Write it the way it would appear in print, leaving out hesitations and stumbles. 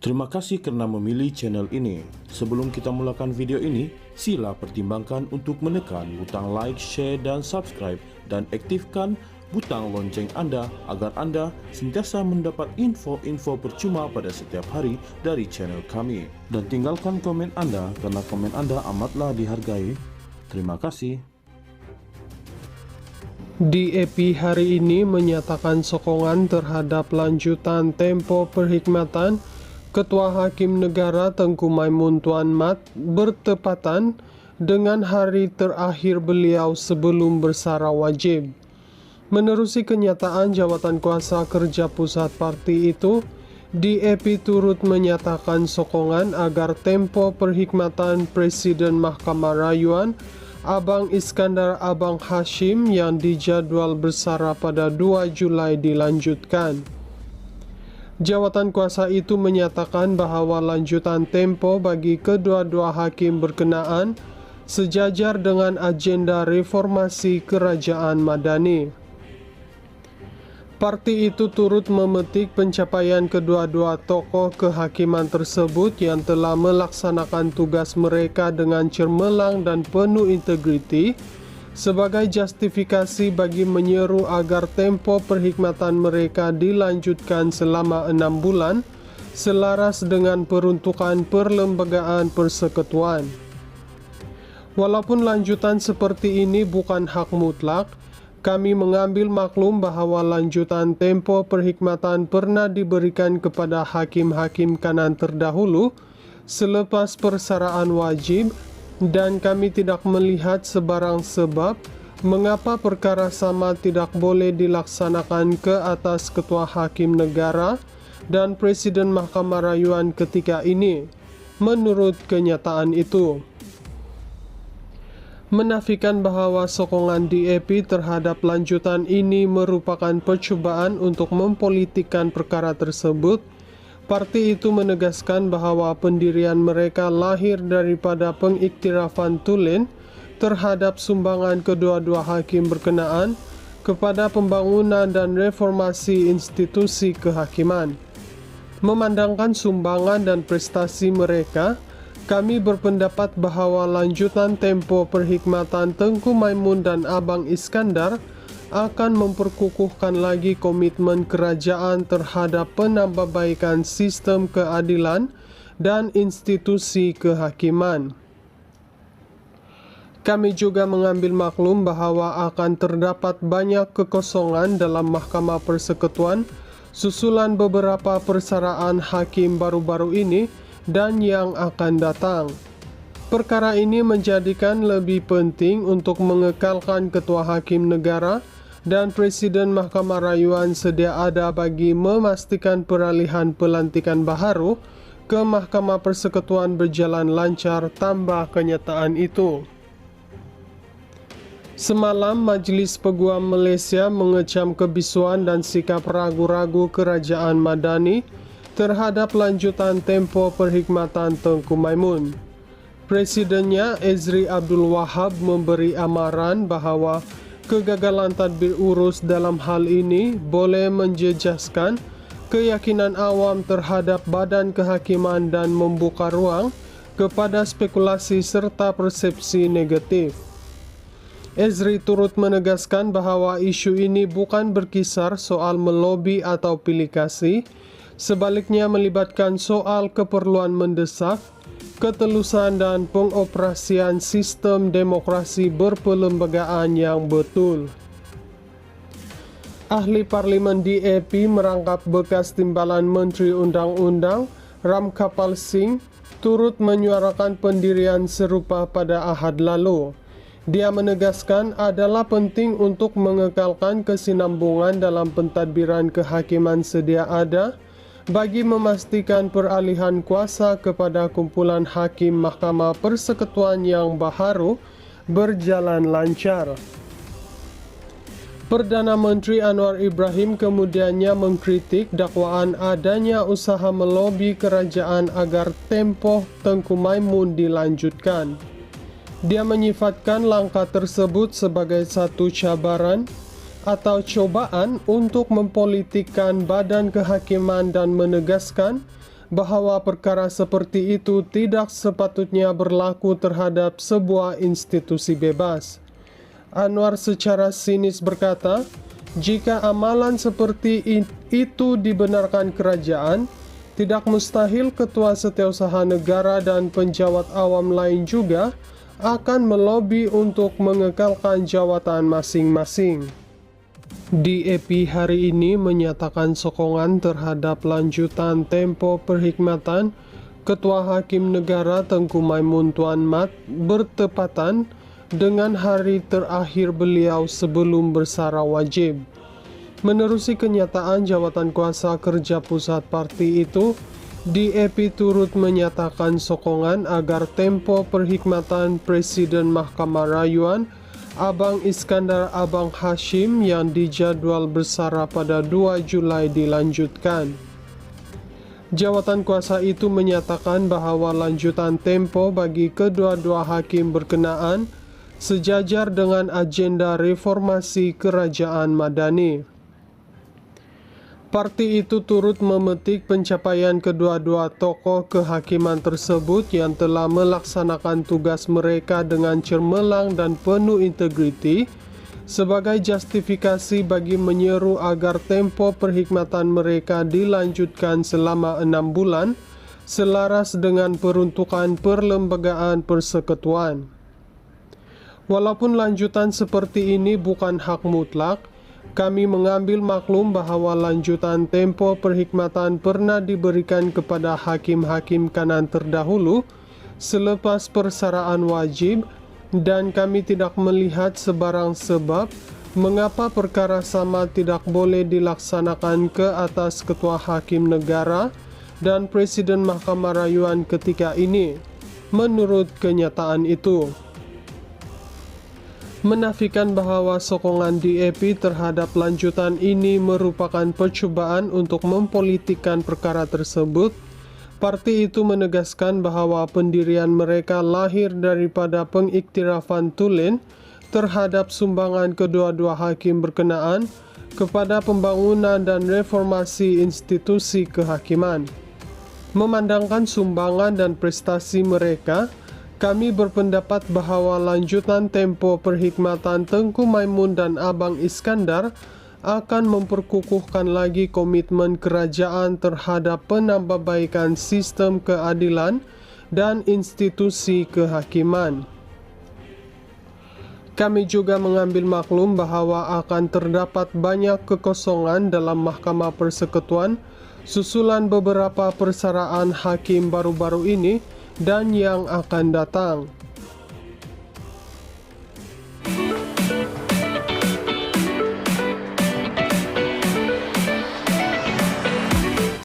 Terima kasih kerana memilih channel ini. Sebelum kita mulakan video ini, sila pertimbangkan untuk menekan butang like, share dan subscribe dan aktifkan butang lonceng anda agar anda sentiasa mendapat info-info percuma pada setiap hari dari channel kami. Dan tinggalkan komen anda kerana komen anda amatlah dihargai. Terima kasih. DAP hari ini menyatakan sokongan terhadap lanjutan tempo perkhidmatan Ketua Hakim Negara Tengku Maimun Tuan Mat bertepatan dengan hari terakhir beliau sebelum bersara wajib. Menerusi kenyataan Jawatan Kuasa Kerja Pusat Parti itu, DAP turut menyatakan sokongan agar tempo perkhidmatan Presiden Mahkamah Rayuan Abang Iskandar Abang Hashim yang dijadwal bersara pada 2 Julai dilanjutkan. Jawatan kuasa itu menyatakan bahawa lanjutan tempo bagi kedua-dua hakim berkenaan sejajar dengan agenda reformasi kerajaan madani. Parti itu turut memetik pencapaian kedua-dua tokoh kehakiman tersebut yang telah melaksanakan tugas mereka dengan cemerlang dan penuh integriti sebagai justifikasi bagi menyeru agar tempo perkhidmatan mereka dilanjutkan selama 6 bulan selaras dengan peruntukan Perlembagaan Persekutuan. Walaupun lanjutan seperti ini bukan hak mutlak, kami mengambil maklum bahawa lanjutan tempo perkhidmatan pernah diberikan kepada hakim-hakim kanan terdahulu selepas persaraan wajib dan kami tidak melihat sebarang sebab mengapa perkara sama tidak boleh dilaksanakan ke atas Ketua Hakim Negara dan Presiden Mahkamah Rayuan ketika ini, menurut kenyataan itu. Menafikan bahawa sokongan DAP terhadap lanjutan ini merupakan percubaan untuk mempolitikkan perkara tersebut, parti itu menegaskan bahawa pendirian mereka lahir daripada pengiktirafan tulen terhadap sumbangan kedua-dua hakim berkenaan kepada pembangunan dan reformasi institusi kehakiman. Memandangkan sumbangan dan prestasi mereka, kami berpendapat bahawa lanjutan tempo perkhidmatan Tengku Maimun dan Abang Iskandar akan memperkukuhkan lagi komitmen kerajaan terhadap penambahbaikan sistem keadilan dan institusi kehakiman. Kami juga mengambil maklum bahawa akan terdapat banyak kekosongan dalam Mahkamah Persekutuan susulan beberapa persaraan hakim baru-baru ini dan yang akan datang. Perkara ini menjadikan lebih penting untuk mengekalkan Ketua Hakim Negara dan Presiden Mahkamah Rayuan sedia ada bagi memastikan peralihan pelantikan baharu ke Mahkamah Persekutuan berjalan lancar, tambah kenyataan itu. Semalam, Majlis Peguam Malaysia mengecam kebisuan dan sikap ragu-ragu kerajaan madani terhadap lanjutan tempo perkhidmatan Tengku Maimun. Presidennya, Ezri Abdul Wahab, memberi amaran bahawa kegagalan tadbir urus dalam hal ini boleh menjejaskan keyakinan awam terhadap badan kehakiman dan membuka ruang kepada spekulasi serta persepsi negatif. Ezri turut menegaskan bahawa isu ini bukan berkisar soal melobi atau pilih kasih, sebaliknya melibatkan soal keperluan mendesak, ketelusan dan pengoperasian sistem demokrasi berperlembagaan yang betul. Ahli Parlimen DAP merangkap bekas Timbalan Menteri Undang-Undang Ramkapal Singh turut menyuarakan pendirian serupa pada Ahad lalu. Dia menegaskan adalah penting untuk mengekalkan kesinambungan dalam pentadbiran kehakiman sedia ada bagi memastikan peralihan kuasa kepada kumpulan hakim Mahkamah Persekutuan yang baharu berjalan lancar. Perdana Menteri Anwar Ibrahim kemudiannya mengkritik dakwaan adanya usaha melobi kerajaan agar tempoh Tengku Maimun dilanjutkan. Dia menyifatkan langkah tersebut sebagai satu cabaran atau cobaan untuk mempolitikkan badan kehakiman dan menegaskan bahwa perkara seperti itu tidak sepatutnya berlaku terhadap sebuah institusi bebas. Anwar secara sinis berkata, jika amalan seperti itu dibenarkan kerajaan, tidak mustahil ketua setiausaha negara dan penjawat awam lain juga akan melobi untuk mengekalkan jawatan masing-masing. DAP hari ini menyatakan sokongan terhadap lanjutan tempo perkhidmatan Ketua Hakim Negara Tengku Maimun Tuan Mat bertepatan dengan hari terakhir beliau sebelum bersara wajib. Menerusi kenyataan jawatan kuasa kerja pusat parti itu, DAP turut menyatakan sokongan agar tempo perkhidmatan Presiden Mahkamah Rayuan Abang Iskandar Abang Hashim yang dijadwal bersara pada 2 Julai dilanjutkan. Jawatan kuasa itu menyatakan bahwa lanjutan tempo bagi kedua-dua hakim berkenaan sejajar dengan agenda reformasi kerajaan Madani. Parti itu turut memetik pencapaian kedua-dua tokoh kehakiman tersebut yang telah melaksanakan tugas mereka dengan cemerlang dan penuh integriti sebagai justifikasi bagi menyeru agar tempo perkhidmatan mereka dilanjutkan selama 6 bulan selaras dengan peruntukan perlembagaan persekutuan. Walaupun lanjutan seperti ini bukan hak mutlak, kami mengambil maklum bahwa lanjutan tempo perkhidmatan pernah diberikan kepada hakim-hakim kanan terdahulu selepas persaraan wajib dan kami tidak melihat sebarang sebab mengapa perkara sama tidak boleh dilaksanakan ke atas Ketua Hakim Negara dan Presiden Mahkamah Rayuan ketika ini. Menurut kenyataan itu, menafikan bahwa sokongan DAP terhadap lanjutan ini merupakan percobaan untuk mempolitikkan perkara tersebut. Parti itu menegaskan bahwa pendirian mereka lahir daripada pengiktirafan tulen terhadap sumbangan kedua-dua hakim berkenaan kepada pembangunan dan reformasi institusi kehakiman. Memandangkan sumbangan dan prestasi mereka, kami berpendapat bahwa lanjutan tempo perkhidmatan Tengku Maimun dan Abang Iskandar akan memperkukuhkan lagi komitmen kerajaan terhadap penambahbaikan sistem keadilan dan institusi kehakiman. Kami juga mengambil maklum bahwa akan terdapat banyak kekosongan dalam Mahkamah Persekutuan susulan beberapa persaraan hakim baru-baru ini dan yang akan datang.